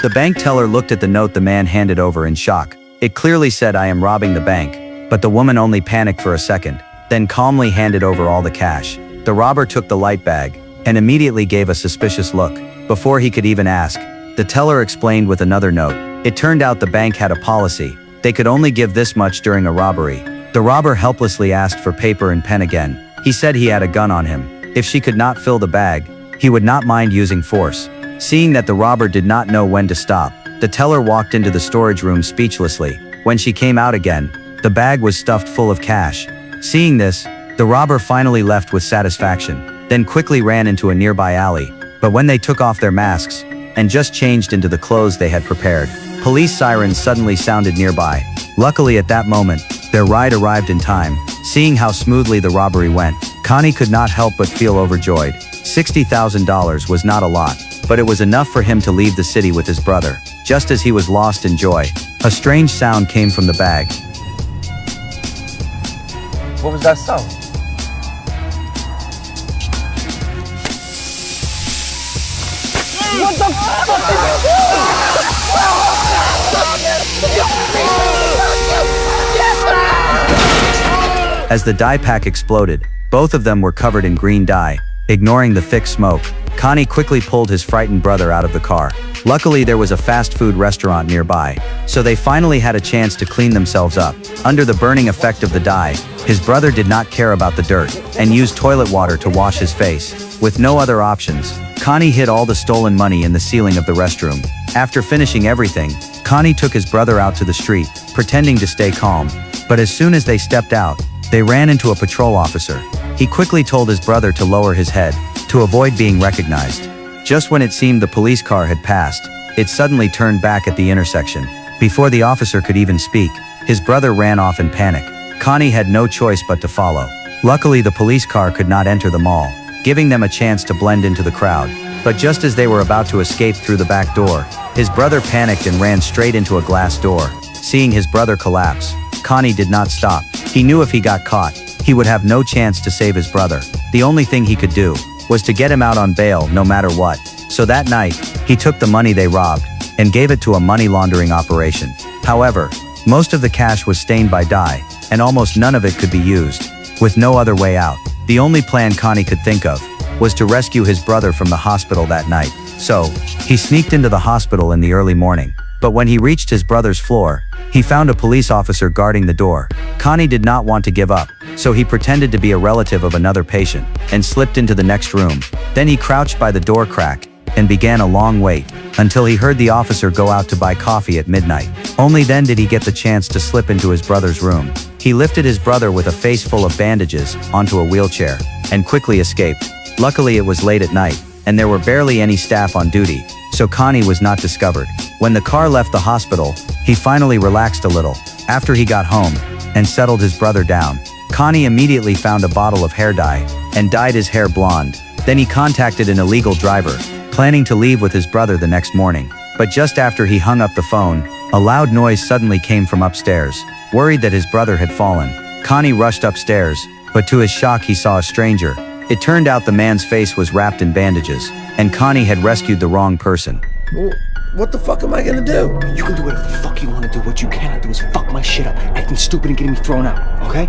The bank teller looked at the note the man handed over in shock. It clearly said, "I am robbing the bank." But the woman only panicked for a second, then calmly handed over all the cash. The robber took the light bag and immediately gave a suspicious look. Before he could even ask, the teller explained with another note. It turned out the bank had a policy. They could only give this much during a robbery. The robber helplessly asked for paper and pen again. He said he had a gun on him. If she could not fill the bag, he would not mind using force. Seeing that the robber did not know when to stop, the teller walked into the storage room speechlessly. When she came out again, the bag was stuffed full of cash. Seeing this, the robber finally left with satisfaction, then quickly ran into a nearby alley. But when they took off their masks and just changed into the clothes they had prepared, police sirens suddenly sounded nearby. Luckily at that moment, their ride arrived in time. Seeing how smoothly the robbery went, Connie could not help but feel overjoyed. $60,000 was not a lot, but it was enough for him to leave the city with his brother. Just as he was lost in joy, a strange sound came from the bag. What was that sound? What the fuck is As the dye pack exploded, both of them were covered in green dye. Ignoring the thick smoke, Connie quickly pulled his frightened brother out of the car. Luckily there was a fast food restaurant nearby, so they finally had a chance to clean themselves up. Under the burning effect of the dye, his brother did not care about the dirt, and used toilet water to wash his face. With no other options, Connie hid all the stolen money in the ceiling of the restroom. After finishing everything, Connie took his brother out to the street, pretending to stay calm. But as soon as they stepped out, they ran into a patrol officer. He quickly told his brother to lower his head, to avoid being recognized. Just when it seemed the police car had passed, it suddenly turned back at the intersection. Before the officer could even speak, his brother ran off in panic. Connie had no choice but to follow. Luckily the police car could not enter the mall, giving them a chance to blend into the crowd. But just as they were about to escape through the back door, his brother panicked and ran straight into a glass door. Seeing his brother collapse, Connie did not stop. He knew if he got caught, he would have no chance to save his brother. The only thing he could do was to get him out on bail no matter what. So that night, he took the money they robbed and gave it to a money laundering operation. However, most of the cash was stained by dye, and almost none of it could be used. With no other way out, the only plan Connie could think of was to rescue his brother from the hospital that night. So, he sneaked into the hospital in the early morning. But when he reached his brother's floor, he found a police officer guarding the door. Connie did not want to give up, so he pretended to be a relative of another patient and slipped into the next room. Then he crouched by the door crack and began a long wait until he heard the officer go out to buy coffee at midnight. Only then did he get the chance to slip into his brother's room. He lifted his brother with a face full of bandages onto a wheelchair and quickly escaped. Luckily it was late at night, and there were barely any staff on duty, so Connie was not discovered. When the car left the hospital, he finally relaxed a little. After he got home and settled his brother down, Connie immediately found a bottle of hair dye and dyed his hair blonde. Then he contacted an illegal driver, planning to leave with his brother the next morning. But just after he hung up the phone, a loud noise suddenly came from upstairs. Worried that his brother had fallen, Connie rushed upstairs, but to his shock he saw a stranger. It turned out the man's face was wrapped in bandages, and Connie had rescued the wrong person. What the fuck am I gonna do? You can do whatever the fuck you wanna do. What you cannot do is fuck my shit up, acting stupid and getting me thrown out, okay?